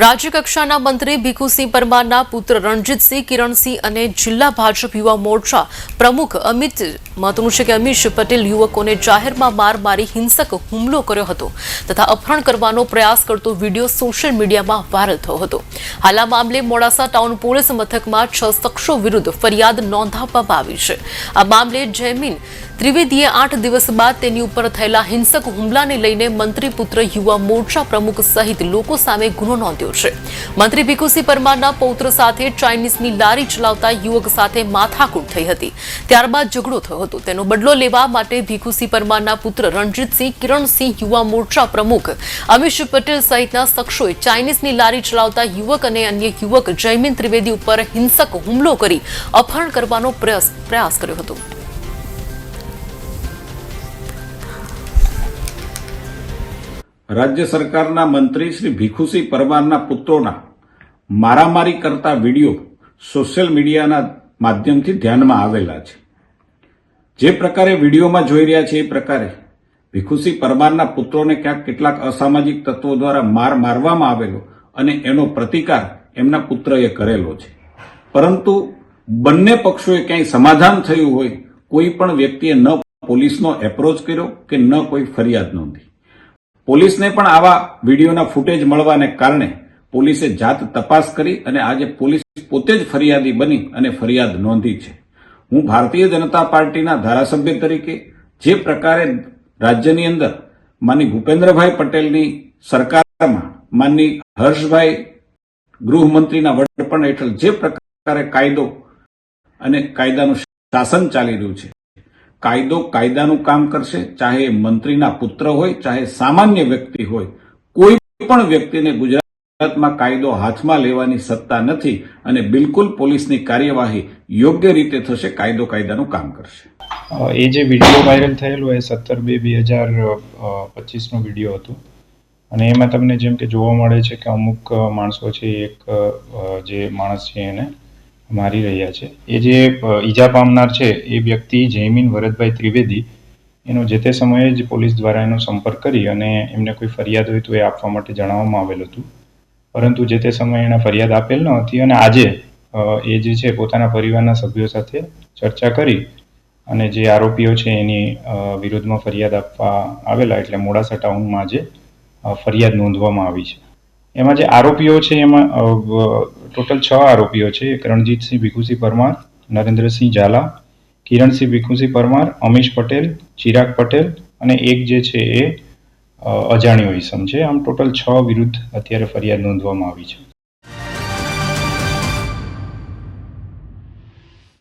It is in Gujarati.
રાજ્ય કક્ષાના મંત્રી ભીખુસિંહ પરમારના પુત્ર રણજીતસિંહ કિરણસિંહ અને જિલ્લા ભાજપ યુવા મોરચા પ્રમુખ અમીશ પટેલ યુવકોને જાહેરમાં માર મારી હિંસક હુમલો કર્યો હતો તથા અપહરણ કરવાનો પ્રયાસ કરતો વિડીયો સોશિયલ મીડિયામાં વાયરલ થયો હતો. હાલ આ મામલે મોડાસા ટાઉન પોલીસ મથકમાં 6 શખ્સો વિરુદ્ધ ફરિયાદ નોંધાવવામાં આવી છે. આ મામલે જયમીન ત્રિવેદીએ 8 દિવસ બાદ તેની ઉપર થયેલા હિંસક હુમલાને લઈને મંત્રી પુત્ર યુવા મોરચા પ્રમુખ સહિત લોકો સામે ગુનો નોંધ્યો છે. મંત્રી ભીખુસિંહ પરમારના પૌત્ર સાથે ચાઇનીઝની લારી ચલાવતા યુવક સાથે માથાકૂટ થઈ હતી. ત્યારબાદ ઝઘડો થયો હતો. તેનો બદલો લેવા માટે ભીખુસિંહ પરમારના પુત્ર રણજીતસિંહ કિરણસિંહ યુવા મોરચા પ્રમુખ અમીશ પટેલ સહિતના શખ્સોએ ચાઇનીઝની લારી ચલાવતા યુવક અને અન્ય યુવક જયમીન ત્રિવેદી ઉપર હિંસક હુમલો કરી અપહરણ કરવાનો પ્રયાસ કર્યો હતો. राज्य सरकारना मंत्री श्री भीखुसिंह परमारना पुत्रोना मारामारी करता विडियो सोशल मीडियाना माध्यमथी ध्यानमां आवेला छे. जे प्रकारे विडियोमां जोई रह्या छे ए प्रकारे भीखुसिंह परमारना पुत्रोने क्यांक केटलाक असामाजिक तत्वो द्वारा मार मारवामां आवेलो अने एनो प्रतिकार एमना पुत्रए करेलो छे. परंतु बंने पक्षोए क्यांय समाधान थयुं होय कोई पण व्यक्तिए न पोलीसनो एप्रोच कर्यो के न कोई फरियाद नोंधी. પોલીસને પણ આવા વિડીયોના ફૂટેજ મળવાને કારણે પોલીસે જાત તપાસ કરી અને આજે પોલીસ પોતે જ ફરિયાદી બની અને ફરિયાદ નોંધી છે. હું ભારતીય જનતા પાર્ટીના ધારાસભ્ય તરીકે જે પ્રકારે રાજ્યની અંદર માનની ભૂપેન્દ્રભાઈ પટેલની સરકારમાં માનની હર્ષભાઈ ગૃહમંત્રીના વડપણ હેઠળ જે પ્રકારે કાયદો અને કાયદાનું શાસન ચાલી રહ્યું છે, કાયદો કાયદાનું કામ કરશે. ચાહે મંત્રીના પુત્ર હોય, ચાહે સામાન્ય વ્યક્તિ હોય, કોઈ પણ વ્યક્તિને ગુજરાતમાં કાયદો હાથમાં લેવાની સત્તા નથી અને બિલકુલ પોલીસની કાર્યવાહી યોગ્ય રીતે થશે. કાયદો કાયદાનું કામ કરશે. એ જે વિડીયો વાયરલ થયેલો એ 17/2/2025 નો વિડીયો હતો અને એમાં તમને જેમ કે જોવા મળે છે કે અમુક માણસો છે, એક જે માણસ છે એને મારી રહ્યા છે. એ જે ઈજા પામનાર છે એ વ્યક્તિ જયમીન વરદભાઈ ત્રિવેદી એનો જે તે સમયે જ પોલીસ દ્વારા એનો સંપર્ક કરી અને એમને કોઈ ફરિયાદ હોય તો એ આપવા માટે જણાવવામાં આવેલું હતું. પરંતુ જે તે સમયે એણે ફરિયાદ આપેલ ન હતી અને આજે એ જે છે પોતાના પરિવારના સભ્યો સાથે ચર્ચા કરી અને જે આરોપીઓ છે એની વિરુદ્ધમાં ફરિયાદ આપવા આવેલા એટલે મોડાસા ટાઉનમાં આજે ફરિયાદ નોંધવામાં આવી છે. એમાં જે આરોપીઓ છે એમાં ટોટલ 6 આરોપીઓ છે. એક રણજીતસિંહ ભીખુસિંહ પરમાર, નરેન્દ્રસિંહ ઝાલા, કિરણસિંહ ભીખુસિંહ પરમાર, અમીશ પટેલ, ચિરાગ પટેલ અને એક જે છે એ અજાણ્યો ઈસમ છે. આમ ટોટલ 6 વિરુદ્ધ અત્યારે ફરિયાદ નોંધવામાં આવી છે.